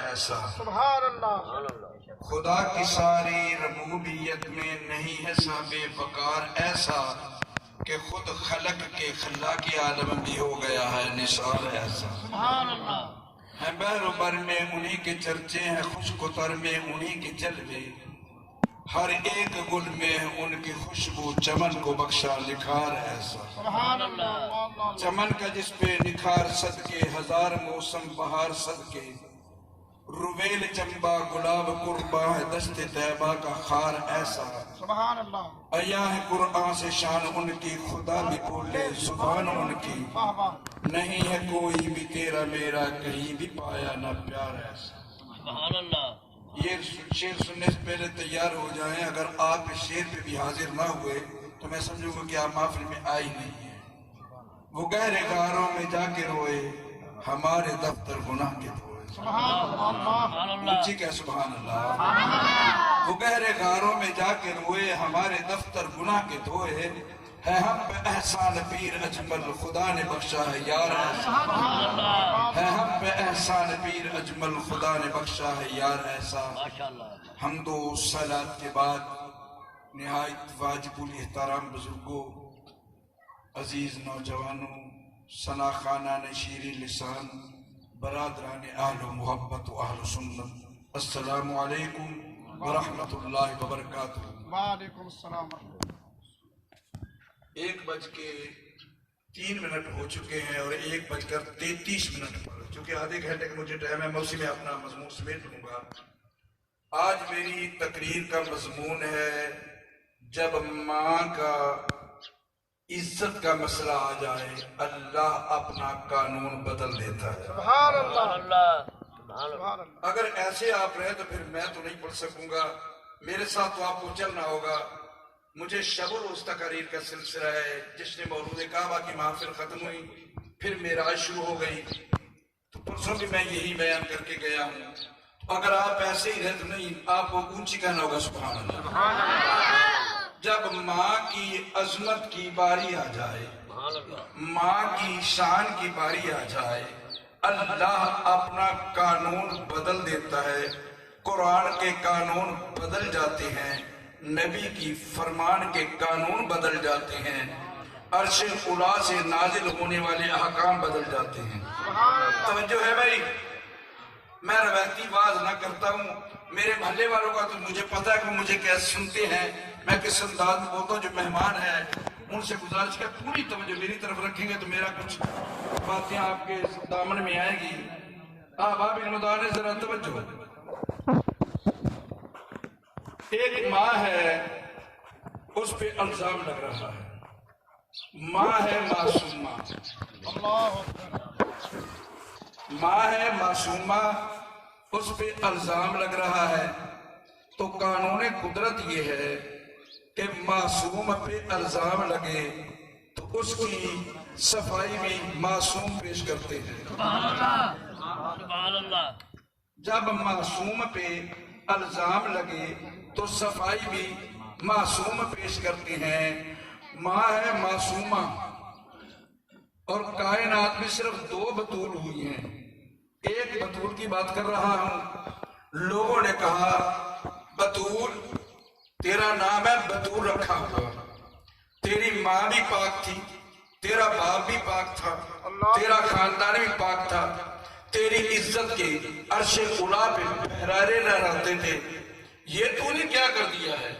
ایسا۔ سبحان اللہ۔ خدا کی ساری ربوبیت میں نہیں ہے صاحب وقار ایسا کہ خود خلق کے خلاقی عالم بھی ہو گیا ہے نثار ایسا۔ سبحان اللہ۔ ہے بحر و بر میں انہی کے چرچے ہیں، خشک و تر میں انہی کے جلوے، ہر ایک گل میں ان کی خوشبو چمن کو بخشا نکھار ایسا۔ سبحان اللہ۔ چمن کا جس پہ نکھار صدقے، ہزار موسم بہار صدقے، رویل چمبا گلاب قربا ہے دشت طیبہ کا خار ایسا۔ سبحان اللہ۔ عیاں ہے قرآن سے شان ان کی، خدا بھی بولے زبان ان کی، واہ واہ۔ نہیں ہے کوئی بھی تیرا میرا کہیں بھی پایا نہ پیار ایسا۔ سبحان اللہ۔ یہ شعر سننے سے پہلے تیار ہو جائیں، اگر آپ اس شعر پہ بھی حاضر نہ ہوئے تو میں سمجھوں گا کہ آپ محفل میں آئی نہیں ہیں۔ وہ گہرے غاروں میں جا کے روئے، ہمارے دفتر گناہ کے دھوئے۔ سبحان اللہ۔ اونچی کہ سبحان اللہ۔ وہ گہرے غاروں میں جا کے روئے، ہمارے دفتر گناہ کے دھوئے، ہے ہم پہ احسان پیر اجمل خدا نے بخشا ہے یار ایسا۔ ہے ہم پہ احسان پیر اجمل خدا نے بخشا ہے یار ایسا۔ حمد و صلات کے بعد نہایت واجب الاحترام بزرگوں، عزیز نوجوانوں، ثنا خانان شیریں لسان، برادران اہل و محبت و اہل سنت، السلام علیکم ورحمۃ اللہ وبرکاتہ۔ وعلیکم السلام۔ 1:03 ہو چکے ہیں اور 1:33 پر، چونکہ آدھے گھنٹے کا مجھے ٹائم ہے، میں اسی میں اپنا مضمون سمیٹ لوں گا۔ آج میری تقریر کا مضمون ہے جب ماں کا عزت کا مسئلہ آ جائے اللہ اپنا قانون بدل دیتا ہے۔ سبحان اللہ۔ سبحان اللہ۔ اگر ایسے آپ رہے تو پھر میں تو نہیں پڑھ سکوں گا، میرے ساتھ تو آپ کو چلنا ہوگا۔ مجھے شب الروز تقاریر کا سلسلہ ہے، جس نے مولود کعبہ کی محفل ختم ہوئی، پھر معراج شروع ہو گئی، تو پرسوں بھی میں یہی بیان کر کے گیا ہوں۔ اگر آپ ایسے ہی رہے تو نہیں، آپ کو اونچی کہنا ہوگا سبحان اللہ۔ جب ماں کی عظمت کی باری آ جائے، ماں کی شان کی باری آ جائے، اللہ اپنا قانون بدل دیتا ہے۔ قرآن کے قانون بدل جاتے ہیں، نبی کی فرمان کے قانون بدل جاتے ہیں، عرش اولا سے نازل ہونے والے احکام بدل جاتے ہیں۔ توجہ ہے بھائی، میں روایتی واز نہ کرتا ہوں، میرے محلے والوں کا تو مجھے پتا ہے کہ مجھے کیسے سنتے ہیں، میں کس انداز میں بولتا ہوں۔ جو مہمان ہیں ان سے گزارش کا پوری توجہ میری طرف رکھیں گے تو میرا کچھ باتیں آپ کے دامن میں آئے گی۔ آپ المدارے ذرا توجہ۔ ایک ماں ہے، اس پہ الزام لگ رہا ہے، ماں ہے معصومہ، ماں ہے معصومہ، اس پہ الزام لگ رہا ہے۔ تو قانون قدرت یہ ہے کہ معصوم پہ الزام لگے تو اس کی صفائی بھی معصوم پیش کرتے ہیں۔ سبحان اللہ۔ جب معصوم پہ الزام لگے تو صفائی بھی معصوم پیش کرتے ہیں۔ ماں ہے معصومہ، اور کائنات میں صرف 2 بطول ہوئی ہیں۔ ایک بطول کی بات کر رہا ہوں، لوگوں نے کہا بطول تیرا نام ہے، بطول رکھا ہوا، تیری ماں بھی پاک تھی، تیرا باپ بھی پاک تھا، تیرا خاندان بھی پاک تھا، تیری عزت کے عرش اولا پہ پھہرارے نہ رہتے تھے، یہ تو نے کیا کر دیا ہے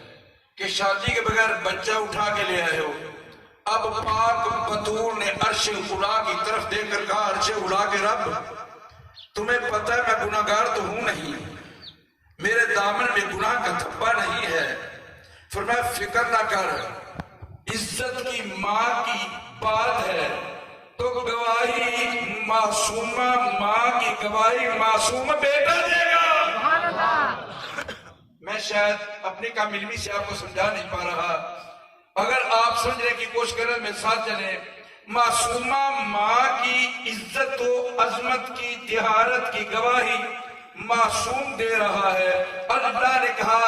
کہ شادی کے بغیر بچہ اٹھا کے لے آئے ہو۔ اب پاک بطول نے عرش اولا کی طرف دیکھ کر کہا عرش اولا کے رب، تمہیں پتہ ہے میں گناہگار تو ہوں نہیں، میرے دامن میں گناہ کا دھبا نہیں ہے، فرمایا فکر نہ کر، عزت کی ماں کی بات ہے تو گواہی معصومہ ماں کی گواہی معصوم بیٹا دے گا۔ میں شاید اپنی کام علمی سے آپ کو سمجھا نہیں پا رہا، اگر آپ سمجھنے کی کوشش کریں میرے ساتھ چلیں۔ معصومہ ماں کی عزت و عظمت کی طہارت کی گواہی معصوم دے رہا ہے۔ اللہ نے کہا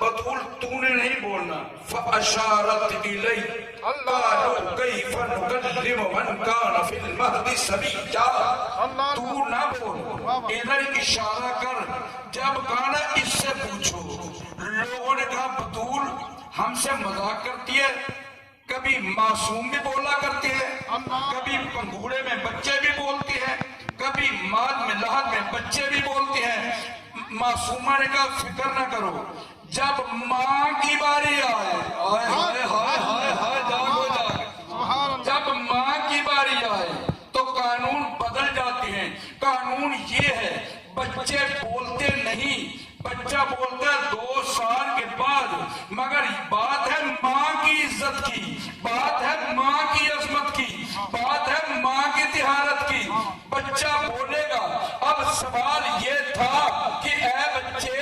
بطول تو نے نہیں بولنا، فَأَشَارَتْ إِلَيْهِ، قالوا كيف نكلم من كان في المهد صبيا. تو نہ بول، ادھر اشارہ کر. جب کہا نا اس سے پوچھو، لوگوں نے کہا بطول ہم سے مذاق کرتی ہے، کبھی معصوم بھی بولا کرتی ہے، کبھی پنگوڑے میں بچے بھی بولتی ہے، کبھی ماد میں لحد میں بچے بھی بولتی ہیں. معصومہ نے کہا فکر نہ کرو، جب ماں کی باری آئے، ہائے ہائے ہائے ہائے ہائے جاگو جاگ، جب ماں کی باری آئے تو قانون بدل جاتے ہیں. قانون یہ ہے بچے بولتے نہیں، بچہ بولتا ہے 2 سال کے بعد، مگر بات ہے ماں کی عزت کی، بات ہے ماں کی عظمت کی، بات ہے ماں کی طہارت کی. بچہ بولے گا. اب سوال یہ تھا کہ اے بچے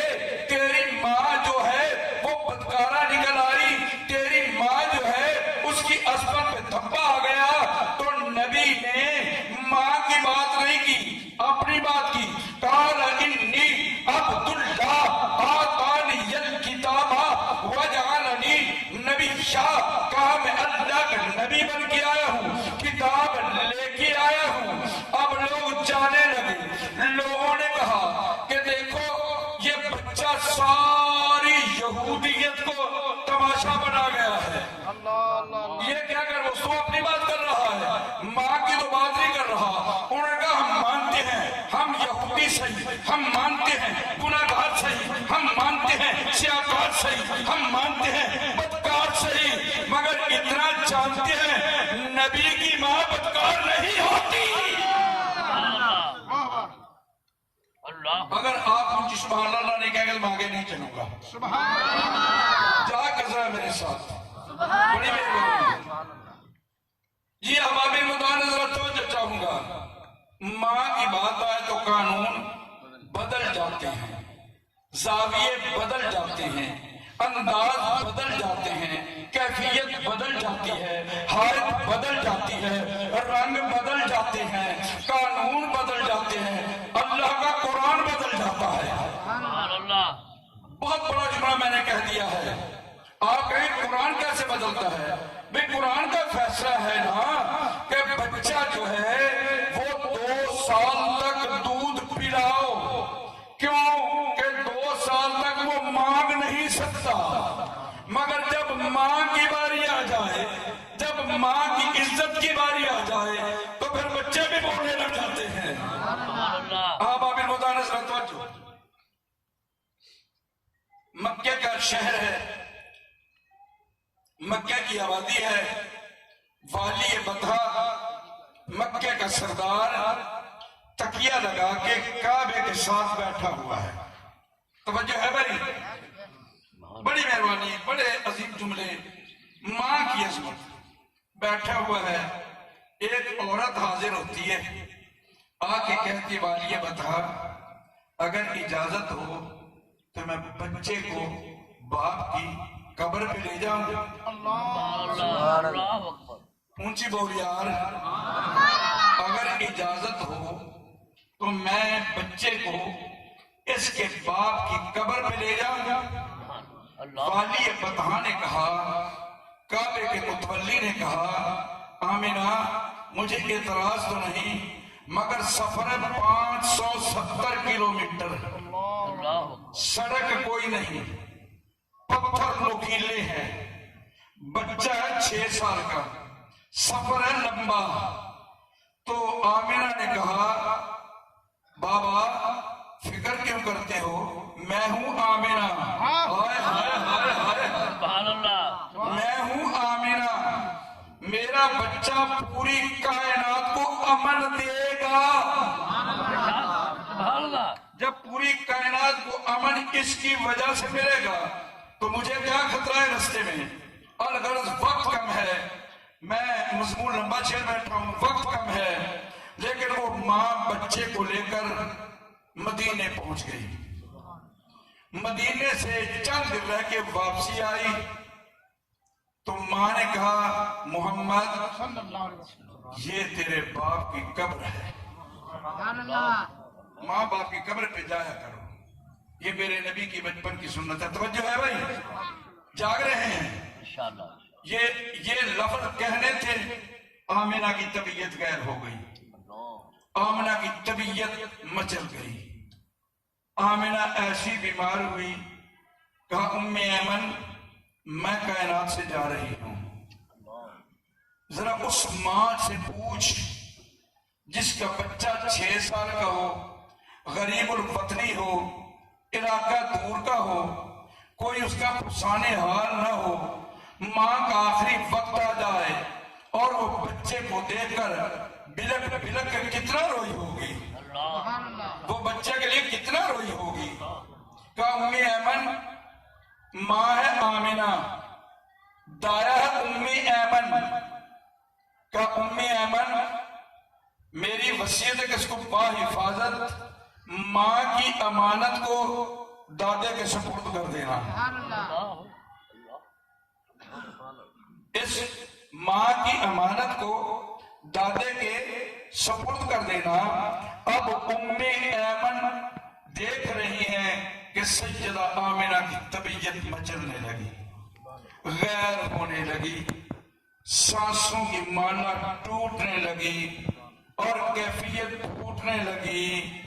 تیری ماں جو ہے وہ بدکارہ نکل آئی، تیری ماں جو ہے اس کی عظمت پہ دھبا آ گیا. تو نبی نے ماں کی بات نہیں کی، اپنی بات کی. قال انی عبد اللہ آتانی الکتاب وجعلنی نبیا. کہا میں اللہ کا نبی بن کے آیا ہوں، کتاب لے کے آیا ہوں. اب لوگ جانے لگے. لوگوں نے کہا کہ دیکھو یہ بچہ ساری یہودیت کو تماشا بنا گیا ہے. یہ کیا کر رہا ہے؟ اس کو اپنی بات کر رہا ہے، ماں کی تو بات نہیں کر رہا. انہوں نے کہا ہم مانتے ہیں ہم یہودی صحیح، ہم مانتے ہیں گناہگار صحیح، ہم مانتے ہیں سیاکار صحیح، ہم مانتے ہیں بدکار صحیح، مگر اتنا جانتے ہیں نبی کی ماں بدکار نہیں ہوتی. اگر آپ مجھے سبحان اللہ نہیں کہیں گے میں آگے نہیں چلوں گا. جا کے ذرا میرے ساتھ، بڑی مہربانی. یہ حباب مدان ذرا توجہ چاہوں گا. ماں کی بات آئے تو قانون بدل جاتے ہیں، زاویے بدل جاتے ہیں، انداز بدل جاتے ہیں، کیفیت بدل جاتی ہے، حالت بدل جاتی ہے، رنگ بدل جاتے ہیں، قانون بدل جاتے ہیں، اللہ کا قرآن بدل جاتا ہے. بہت بڑا جملہ میں نے کہہ دیا ہے. آپ کہیں قرآن کیسے بدلتا ہے؟ بھئی قرآن کا فیصلہ ہے نا کہ بچہ جو ہے وہ 2 سال تک دودھ پلاؤ. کیوں کہ 2 سال تک وہ مانگ نہیں سکتا، مگر جب ماں کی باری آ جائے، جب ماں کی عزت کی باری آ جائے تو پھر بچے بھی بولنے لگ جاتے ہیں. آپ آبی مدانس توجہ. مکہ کا شہر ہے، مکہ کی آبادی ہے، والی بطحہ مکہ کا سردار تکیہ لگا کے کعبے کے ساتھ بیٹھا ہوا ہے. توجہ ہے بھائی؟ بڑی مہربانی، بڑے عظیم جملے. ماں کی عظمت. بیٹھا ہوا ہے، ایک عورت حاضر ہوتی ہے، آ کے کہتی والی بطحہ اگر اجازت ہو تو میں بچے کو باپ کی قبر پہ لے جاؤں. اونچی بول یار. اگر اجازت ہو تو میں بچے کو اس کے باپ کی قبر پہ لے جاؤں. والی بطحہ نے کہا، کعبے کے متولی نے کہا آمینہ مجھے اعتراض تو نہیں، مگر سفر 570 کلومیٹر، سڑک کوئی نہیں، پتھر نوکیلے ہیں، بچہ ہے 6 سال کا، سفر ہے لمبا. تو آمینہ نے کہا بابا فکر کیوں کرتے ہو، میں ہوں آمینہ. ہائے ہائے ہائے ہائے، میں ہوں آمینہ. میرا بچہ پوری کائنات کو امن دے گا. جب پوری کائنات کو امن اس کی وجہ سے ملے گا تو مجھے کیا خطرہ ہے رستے میں. الغرض وقت کم ہے، میں مضمون لمبا چھیڑ بیٹھا ہوں، وقت کم ہے. لیکن وہ ماں بچے کو لے کر مدینے پہنچ گئی. مدینے سے چند دن رہ کے واپسی آئی تو ماں نے کہا محمد یہ تیرے باپ کی قبر ہے، ماں باپ کی قبر پہ جایا کرو. یہ میرے نبی کی بچپن کی سنت ہے. توجہ ہے بھائی؟ جاگ رہے ہیں؟ یہ لفظ کہنے تھے، آمنہ کی طبیعت غیر ہو گئی، آمنہ کی طبیعت مچل گئی، آمنہ ایسی بیمار ہوئی، کہا ام ایمن میں کائنات سے جا رہی ہوں، ذرا اس ماں سے پوچھ جس کا بچہ 6 سال کا ہو، غریب الوطنی ہو، علاقہ دور کا ہو، کوئی اس کا پرسان حال نہ ہو، ماں کا آخری وقت آ جائے اور وہ بچے کو دیکھ کر بلک بلک کر کتنا روئی ہوگی، وہ بچے کے لیے کتنا روئی ہوگی۔ کہا ام ایمن ماں ہے آمنہ، دایا ہے ام ایمن۔ کہا ام ایمن میری وصیت ہے کہ اس کو با حفاظت ماں کی امانت کو دادے کے سپرد کر دینا، اس ماں کی امانت کو دادے کے سپرد کر دینا۔ اب ام ایمن دیکھ رہی ہیں کہ سیدہ آمنہ کی طبیعت مچلنے لگی، غیر ہونے لگی، سانسوں کی مالا ٹوٹنے لگی اور کیفیت ٹوٹنے لگی۔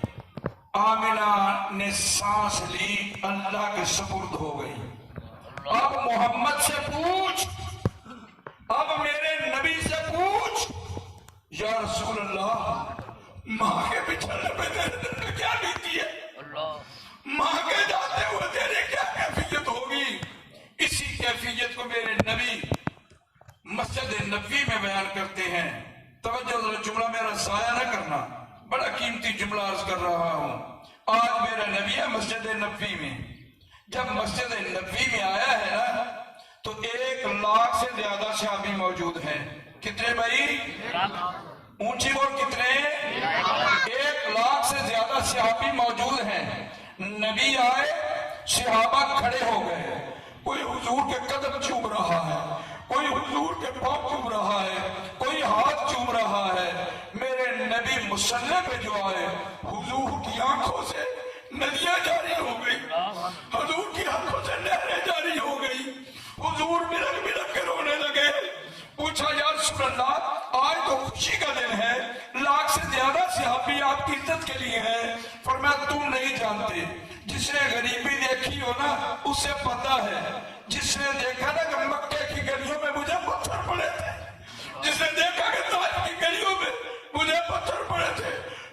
آمنہ نے سانس لی، اللہ کے سپرد ہو گئی۔ اب محمد سے پوچھ، اب میرے نبی سے پوچھ، یا رسول اللہ ماں کے بچھڑنے پہ تیرے دل میں کیا بیتی ہے، ماں کے جاتے ہوئے تیرے کیا کیفیت ہوگی۔ اسی کیفیت کو میرے نبی مسجد نبوی میں بیان کرتے ہیں۔ توجہ ذرا، جملہ میرا ضائع نہ کرنا، بڑا قیمتی جملہ عرض کر رہا ہوں۔ آج میرا نبی ہے مسجد نبوی میں، جب مسجد نبوی میں آیا ہے نا تو 1 لاکھ سے زیادہ صحابی موجود ہیں۔ کتنے بھائی؟ اونچی بول کتنے؟ 1 لاکھ سے زیادہ صحابی موجود ہیں۔ نبی آئے، صحابہ کھڑے ہو گئے، کوئی حضور کے قدم چوم رہا ہے، کوئی حضور کے پاؤں چوم رہا ہے، کوئی ہاتھ چوم رہا ہے۔ میرے نبی مصلی پہ جو آئے، حضور کی آنکھوں سے ندیاں جاری ہو گئی، حضور کی آنکھوں سے نہریں جاری ہو گئی، حضور بلک بلک کے رونے لگے۔ پوچھا یا رسول اللہ آج تو خوشی کا دن ہے، 1 لاکھ سے زیادہ صحابی آپ کی عزت کے لیے ہیں۔ فرمایا تم نہیں جانتے، جس نے غریبی دیکھی ہو نا اسے پتا ہے، جس نے دیکھا نا کہ مکے کی گلیوں میں مجھے پتھر پڑے تھے، جس نے دیکھا کہ طائف کی گلیوں میں مجھے پتھر پڑے تھے،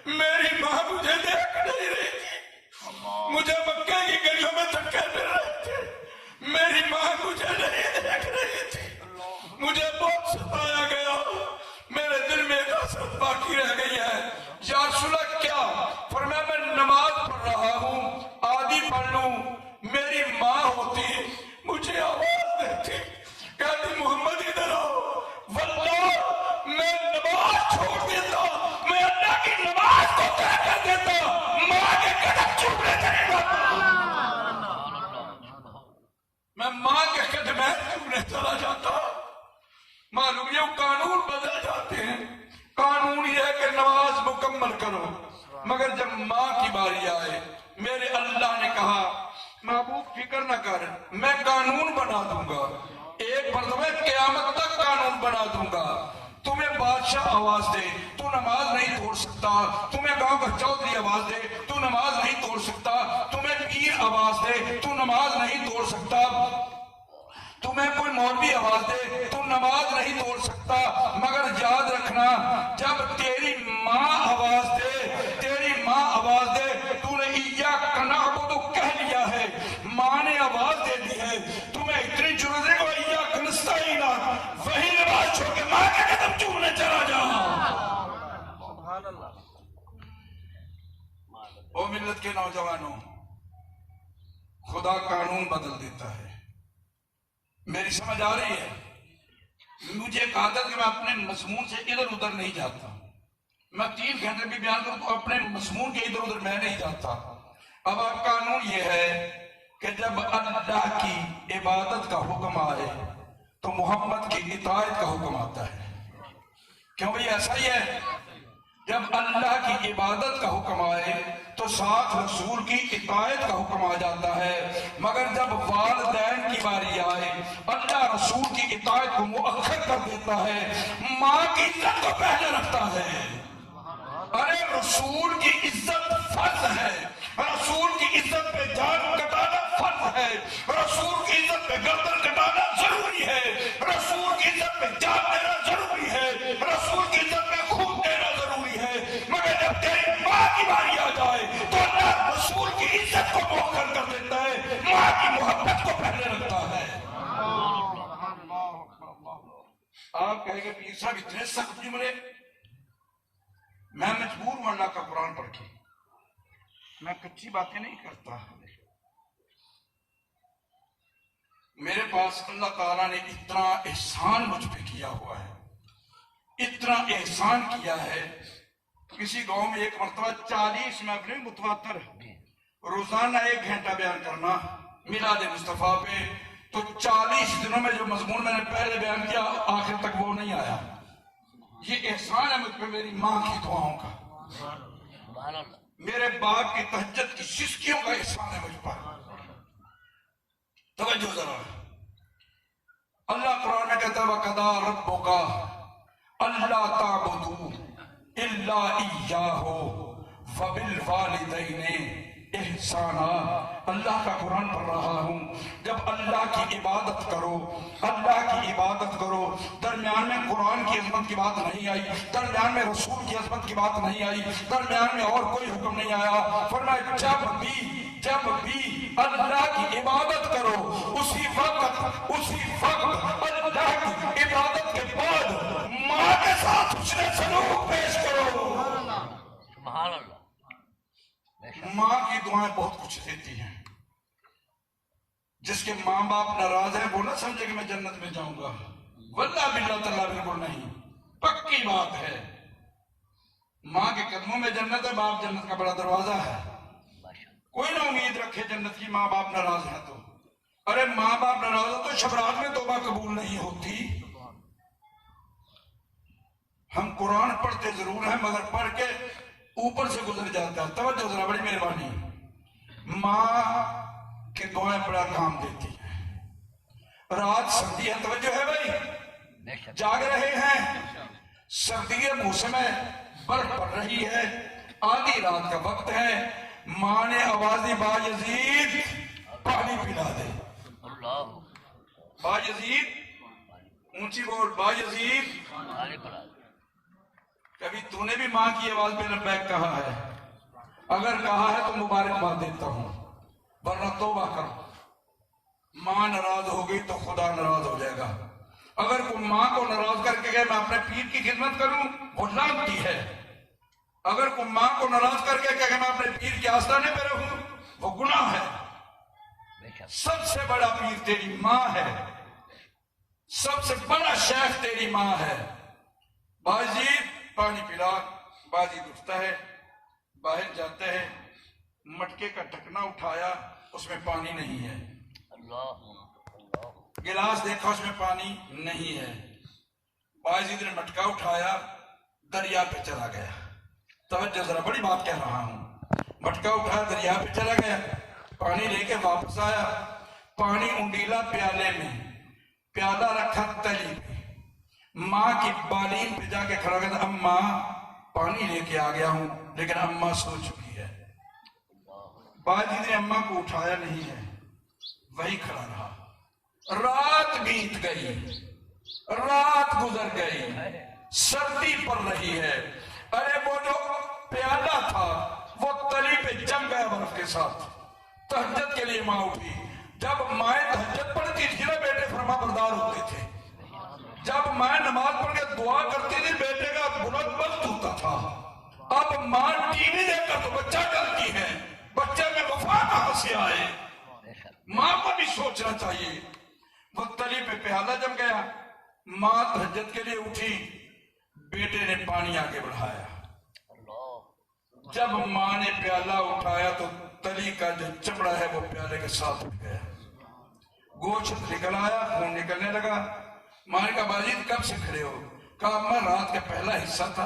میری ماں مجھے دیکھ نہیں رہی تھی، مجھے مکے کی گلیوں میں دھکے مل رہے تھے، میری ماں مجھے نہیں دیکھ رہی تھی، مجھے بہت ستایا گیا، میرے دل میں ایک حسرت باقی رہ گئی ہے۔ یا رسول اللہ کیا؟ فرمایا میں نماز پڑھ رہا ہوں، آدھی پڑھ لوں، میری ماں ہوتی مجھے آواز دیتی، کہتی محمد ادھر آؤ، واللہ میں نماز چھوڑ دیتا، میں اللہ کی نماز کو طے کر دیتا، ماں کے قدم چومنے چلے جاتا، میں ماں کے قدم چومنے چلا جاتا۔ معلوم یہ قانون بدل جاتے ہیں، قانون یہ ہے کہ نماز مکمل کرو، مگر جب ماں کی باری آئے میرے اللہ نے کہا محبوب فکر نہ کر، میں قانون بنا دوں گا، ایک مرتبہ قیامت تک قانون بنا دوں گا۔ تمہیں بادشاہ آواز دے تو نماز نہیں توڑ سکتا، تمہیں گاؤں کا چودھری آواز دے تو نماز نہیں توڑ سکتا، تمہیں پیر آواز دے تو نماز نہیں توڑ سکتا، تمہیں کوئی مولوی آواز دے تو نماز نہیں توڑ سکتا، مگر یاد رکھنا جب تیری ماں آواز دے، تیری ماں آواز دے، تو نے ایاک نعبد کہہ لیا ہے، ماں نے آواز دے دی ہے، تمہیں اتنی جرأت ہے کہ ایاک نستعین وہی نماز چھوڑ کے ماں کے قدم چومنے چلا جا۔ او ملت کے نوجوانوں، خدا قانون بدل دیتا ہے۔ میری سمجھ آ رہی ہے؟ مجھے ایک عادت کہ میں اپنے مضمون سے ادھر ادھر نہیں جاتا، میں 3 گھنٹے بھی بیان کروں تو اپنے مضمون کے ادھر ادھر میں نہیں جاتا۔ اب قانون یہ ہے کہ جب اللہ کی عبادت کا حکم آئے تو محمد کی اطاعت کا حکم آتا ہے۔ کیوں بھئی ایسا ہی ہے؟ جب اللہ کی عبادت کا حکم آئے تو ساتھ رسول کی اطاعت کا حکم آ جاتا ہے، مگر جب والدین کی باری آئے اللہ رسول کی اطاعت کو مؤخر کر دیتا ہے، ماں کی عزت کو پہلے رکھتا ہے۔ ارے رسول کی عزت فرض ہے، رسول کی عزت پہ جان کٹانا فرض ہے، رسول کی عزت پہ گردن کٹانا ضروری ہے، رسول کی عزت پہ جان دینا ضروری ہے، رسول کی عزت پہ خون دینا ضروری ہے، مگر جب تیری ماں کی باری آ جائے تو اللہ رسول کی عزت کو مؤخر کر دیتا ہے، ماں کی محبت کو پہلے رکھتا ہے۔ آپ کہیں گے پیر صاحب اتنے سخت جملے، میں مجبور ہوں اللہ کا قرآن پڑھ کے، میں کچی باتیں نہیں کرتا۔ میرے پاس اللہ تعالیٰ نے اتنا احسان مجھ پہ کیا ہوا ہے، اتنا احسان کیا ہے۔ کسی گاؤں میں ایک مرتبہ 40 محفلیں متواتر روزانہ 1 گھنٹہ بیان کرنا میلاد مصطفیٰ پہ، تو 40 دنوں میں جو مضمون میں نے پہلے بیان کیا آخر تک وہ نہیں آیا۔ یہ احسان ہے مجھ پہ میری ماں کی دعاؤں کا، میرے باپ کی تہجد کی سسکیوں کا احسان ہے مجھ پر۔ توجہ ذرا، اللہ قرآن میں کہتا ہے وَقَضَىٰ رَبُّكَ أَلَّا تَعْبُدُوا إِلَّا إِيَّاهُ وَبِالْوَالِدَيْنِ احسانا۔ اللہ کا قرآن پڑھ رہا ہوں، جب اللہ کی عبادت کرو، اللہ کی عبادت کرو، درمیان میں قرآن کی عظمت کی بات نہیں آئی، درمیان میں رسول کی عظمت کی بات نہیں آئی، درمیان میں اور کوئی حکم نہیں آیا، فرمایا جب بھی اللہ کی عبادت کرو اسی وقت اللہ کی عبادت کے بعد ماں کے ساتھ حسن سلوک پیش کرو۔ سبحان اللہ۔ ماں کی دعائیں بہت کچھ دیتی ہیں۔ جس کے ماں باپ ناراض ہیں وہ نہ سمجھے کہ میں جنت میں جاؤں گا، واللہ باللہ تعالیٰ بالکل نہیں، پکی بات ہے۔ ماں کے قدموں میں جنت ہے، باپ جنت کا بڑا دروازہ ہے۔ کوئی نہ امید رکھے جنت کی، ماں باپ ناراض ہیں تو۔ ارے ماں باپ ناراض ہو تو شبرات میں توبہ قبول نہیں ہوتی۔ ہم قرآن پڑھتے ضرور ہیں مگر پڑھ کے اوپر سے گزر جاتا ہے۔ توجہ ذرا، بڑی مہربانی۔ ماں کے دعائیں بڑا کام دیتی ہیں۔ رات سردی ہے، توجہ ہے بھائی، جاگ رہے ہیں، سردی موسم ہے، برف پڑ رہی ہے، آدھی رات کا وقت ہے، ماں نے آوازی با یزید پانی پلا دے۔ با یزید، اونچی بول، با یزید۔ کبھی تو نے بھی ماں کی آواز پہ لبیک کہا ہے؟ اگر کہا ہے تو مبارکباد دیتا ہوں، ورنہ توبہ کرو۔ ماں ناراض ہو گئی تو خدا ناراض ہو جائے گا۔ اگر کوئی ماں کو ناراض کر کے گئے میں اپنے پیر کی خدمت کروں، وہ لعنتی ہے۔ اگر کوئی ماں کو ناراض کر کے کہ میں اپنے پیر کے آستانے پہ رہوں، وہ گناہ ہے۔ سب سے بڑا پیر تیری ماں ہے، سب سے بڑا شیخ تیری ماں ہے۔ باجی پانی پلا، باجی اٹھتا ہے، باہر جاتا ہے، مٹکے کا ڈھکنا اٹھایا، اس میں پانی نہیں ہے۔ گلاس دیکھا، اس میں پانی نہیں ہے۔ باجی نے مٹکا اٹھایا، دریا پہ چلا گیا۔ توجہ ذرا، بڑی بات کہہ رہا ہوں۔ مٹکا اٹھایا، دریا پہ چلا گیا، پانی لے کے واپس آیا، پانی انڈیلا پیالے میں، پیالہ رکھا تلی پہ، ماں کی بالین پہ جا کے کھڑا گیا، اماں پانی لے کے آ گیا ہوں، لیکن اماں سو چکی ہے۔ باجی نے اماں کو اٹھایا نہیں ہے، وہی کھڑا رہا۔ رات بیت گئی، رات گزر گئی، سردی پڑ رہی ہے۔ ارے وہ جو پیالہ تھا وہ تلی پہ جم گیا برف کے ساتھ۔ تہجد کے لیے ماں اٹھی۔ جب مائیں تہجد پڑھتی تھی نا، بیٹے فرما بردار ہوتے تھے۔ جب مائیں نماز پڑھ کے دعا کرتی تھی، بیٹے کا بلند وقت ہوتا تھا۔ اب ماں ٹی وی دیکھ کر تو بچہ ڈرتی ہے، بچے میں وفا کہاں سے آئے؟ ماں کو بھی سوچنا چاہیے۔ وہ تلی پہ پیالہ جم گیا، ماں تہجد کے لیے اٹھی، بیٹے نے پانی آگے بڑھایا۔ جب ماں نے پیالہ اٹھایا تو تلی کا جو چمڑا ہے وہ پیالے کے ساتھ اٹھ گیا، گوشت نکل آیا، خون نکلنے لگا۔ ماں نے کہا باجی کب سے کھڑے ہو؟ کہا اماں رات کا پہلا حصہ تھا